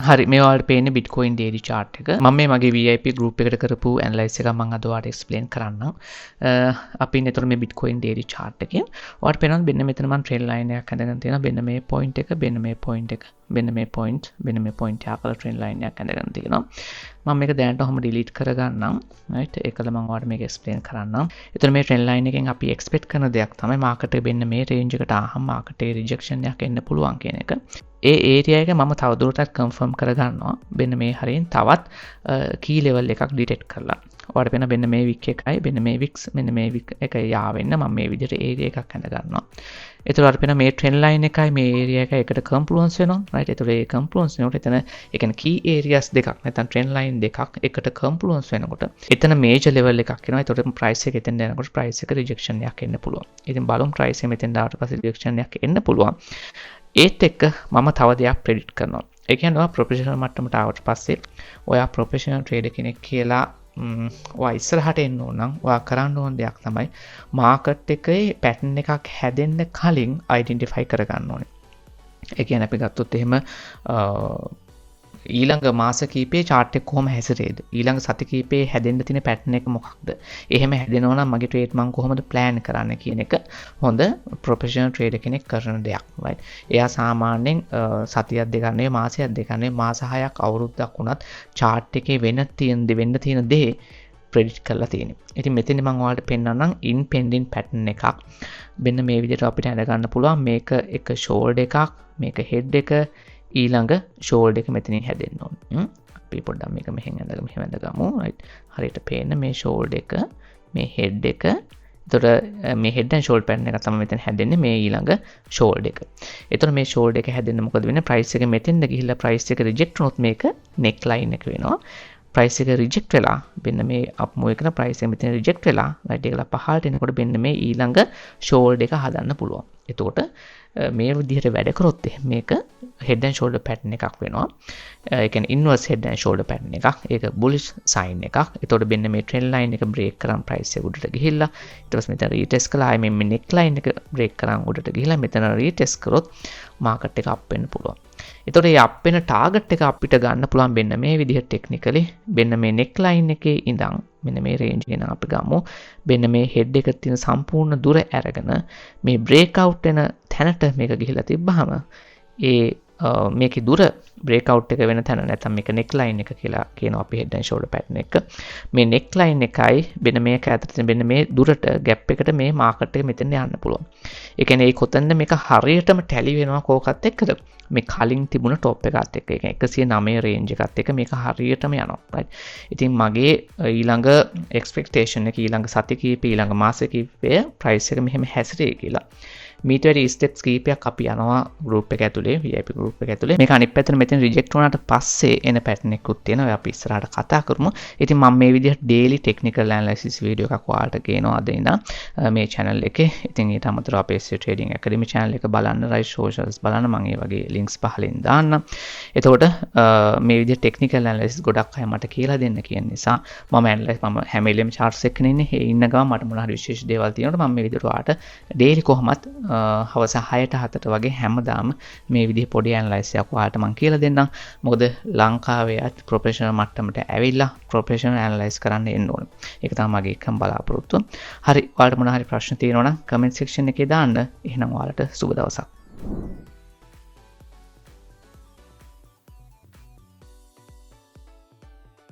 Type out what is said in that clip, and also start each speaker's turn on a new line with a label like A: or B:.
A: හරි මේ ඔයාලට පේන්නේ Bitcoin daily chart එක. මම මේ මගේ VIP group එකට කරපු analysis එක මම අද ඔයාලට explain කරන්නම්. අපි ඉන්නේ එතකොට මේ Bitcoin daily chart එකෙන්. ඔයාලට පේනවා මෙන්න මෙතන මම trend line එකක් හදගෙන තියෙනවා. මෙන්න මේ point එක, මෙන්න මේ point එක, මෙන්න මේ point, මෙන්න මේ point එක අකල trend line එකක් හදගෙන තියෙනවා. මම මේක දැනට ඔහම delete කරගන්නම්. right? ඒකල මම ඔයාලට මේක explain කරන්නම්. එතකොට මේ trend line එකෙන් අපි expect කරන දෙයක් තමයි market එක මෙන්න මේ range එකට ආවම market එකේ rejection එකක් එන්න පුළුවන් කියන එක. ඒ ඒරියා එක මම තවදුරටත් කන්ෆර්ම් කරගන්නවා මෙන්න මේ හරියෙන් තවත් කී ලෙවල් එකක් ඩිටෙක්ට් කරලා. ඔයාලට වෙන මෙන්න මේ වික් එකයි මෙන්න මේ වික්ස් මෙන්න මේ වික් එක යාවෙන්න මම මේ විදිහට ඒරියා එකක් හඳ ගන්නවා. එතකොට අපිට මේ ට්‍රෙන්ඩ් ලයින් එකයි මේ ඒරියා එකයි එකට කම්ප්ලුවන්ස් වෙනවා. රයිට්. එතකොට ඒ කම්ප්ලුවන්ස් වෙනකොට එතන ඒ කියන්නේ කී ඒරියාස් දෙකක් නැත්නම් ට්‍රෙන්ඩ් ලයින් දෙකක් එකට කම්ප්ලුවන්ස් වෙනකොට එතන මේජර් ලෙවල් එකක් එනවා. එතකොට ප්‍රයිස් එක එතෙන් යනකොට ප්‍රයිස් එක රිජෙක්ෂන් එකක් එන්න පුළුවන්. ඉතින් බලමු ප්‍රයිස් එක මෙතෙන් දාවට පස්සේ රිජෙක්ෂන් එකක් එන්න පුළුවන්. ඒත් එක්ක මම තව දෙයක් ප්‍රෙඩික්ට් කරනවා. ඒ කියන්නේ ඔයා ප්‍රොෆෙෂනල් මට්ටමට ආවට පස්සේ ඔයා ප්‍රොෆෙෂනල් ට්‍රේඩර් කෙනෙක් කියලා ඔයා ඉස්සරහට එන්න ඕන නම් ඔයා කරන්න ඕන දෙයක් තමයි මාකට් එකේ පැටර්න් එකක් හැදෙන්න කලින් අයිඩෙන්ටිෆයි කරගන්න ඕනේ. ඒ කියන්නේ අපි ගත්තොත් එහෙම ඊළඟ මාස කීපේ chart එක කොහොම හැසිරෙයිද? ඊළඟ සති කීපේ හැදෙන්න තියෙන pattern එක මොකක්ද? එහෙම හැදෙනවා නම් මගේ trade මම කොහොමද plan කරන්න කියන එක හොඳ professional trader කෙනෙක් කරන දෙයක්. right? එයා සාමාන්‍යයෙන් සතියක් දෙකක් නෙවෙයි මාසයක් දෙකක් නෙවෙයි මාස 6ක් අවුරුද්දක් වුණත් chart එකේ වෙන්න තියෙන දේ predict කරලා තියෙනවා. ඉතින් මෙතෙන්දි මම ඔයාලට පෙන්නන්නම් impending pattern එකක්. මෙන්න මේ විදිහට අපිට හඳ ගන්න පුළුවන් මේක එක shoulder එකක්, මේක head එක ඊළඟ shoulder එක මෙතනින් හැදෙන්න ඕනේ. අපි පොඩ්ඩක් මේක මෙහෙන් ඇඳගමු මෙහෙම ඇඳගමු. right. හරියට පේන්න මේ shoulder එක, මේ head එක. එතකොට මේ head and shoulder pattern එක තමයි මෙතන හැදෙන්නේ මේ ඊළඟ shoulder එක. එතකොට මේ shoulder එක හැදෙන්න මොකද වෙන්නේ? price එක මෙතෙන්ද ගිහිල්ලා price එක reject වුණොත් මේක neck line එක වෙනවා. price එක reject වෙලා මෙන්න මේ up move එකන price එක මෙතන reject වෙලා right එකලා පහළට එනකොට මෙන්න මේ ඊළඟ shoulder එක හදන්න පුළුවන්. එතකොට මේ විදිහට වැඩ කරොත් මේක head and shoulder pattern එකක් වෙනවා. ඒ කියන්නේ inverse head and shoulder pattern එකක්. ඒක bullish sign එකක්. එතකොට මෙන්න මේ trend line එක break කරන් price එක උඩට ගිහිල්ලා ඊට පස්සේ මෙතන retest කළා. ආයේ මේ neck line එක break කරන් උඩට ගිහිල්ලා මෙතන retest කරොත් market එක up වෙන්න පුළුවන්. එතකොට මේ up වෙන target එක අපිට ගන්න පුළුවන් මෙන්න මේ විදිහට technically මෙන්න මේ neck line එකේ ඉඳන් මෙන්න මේ range එක නම් අපි ගමු. මෙන්න මේ head එක තියෙන සම්පූර්ණ දුර අරගෙන මේ breakout වෙන තැනට මේක ගිහිලා තිබ්බහම ඒ මේකේ දුර breakout එක වෙන තැන නැත්නම් මේක neck line එක කියලා කියනවා අපි head and shoulder pattern එක. මේ neck line එකයි මෙන්න මේක අතර මෙන්න මේ දුරට gap එකට මේ market එක මෙතෙන් යන්න පුළුවන්. ඒ කියන්නේ ඒ කොතනද මේක හරියටම tally වෙනවා කෝකත් එක්කද? මේ කලින් තිබුණ top එකත් එක්ක. ඒ කියන්නේ 109 range එකත් එක්ක මේක හරියටම යනවා. right. ඉතින් මගේ ඊළඟ expectation එක ඊළඟ සති කීපේ ඊළඟ මාස කීපේ price එක මෙහෙම හැසිරෙයි කියලා. මීට වැඩි ස්ටෙප්ස් කීපයක් අපි යනවා group එක ඇතුලේ VIP group එක ඇතුලේ. මේක අනිත් පැත්තට මෙතන රිජෙක්ට් වුණාට පස්සේ එන pattern එකකුත් තියෙනවා. අපි ඉස්සරහට කතා කරමු. ඉතින් මම මේ විදිහට daily technical analysis video එකක් ඔයාලට ගේනවා අද ඉඳන් මේ channel එකේ. ඉතින් ඊට අමතරව අපේ SEO Trading Academy channel එක බලන්න, right socials බලන්න. මම ඒ වගේ links පහලින් දාන්නම්. එතකොට මේ විදිහට technical analysis ගොඩක් අය මට කියලා දෙන්න කියන නිසා මම හැම වෙලෙම charts එකනේ ඉන්නේ. ඒ ඉන්න ගමන් මට මොනවා හරි විශේෂ දේවල් තියෙනකොට මම මේ විදිහට ඔයාලට daily කොහොමත් හවස 6ට 7ට වගේ හැමදාම මේ විදිහේ පොඩි ඇනලයිසිස් එකක් ඔයාලට මම කියලා දෙන්නම්. මොකද ලංකාවේ ප්‍රොෆෙෂනල් මට්ටමට ඇවිල්ලා ප්‍රොෆෙෂනල් ඇනලයිස් කරන්න එන්න ඕනේ. ඒක තමයි මගේ එකම බලාපොරොත්තුව. හරි ඔයාලට මොනවා හරි ප්‍රශ්න තියෙනවා නම් කමෙන්ට් සෙක්ෂන් එකේ දාන්න. එහෙනම් ඔයාලට සුබ දවසක්.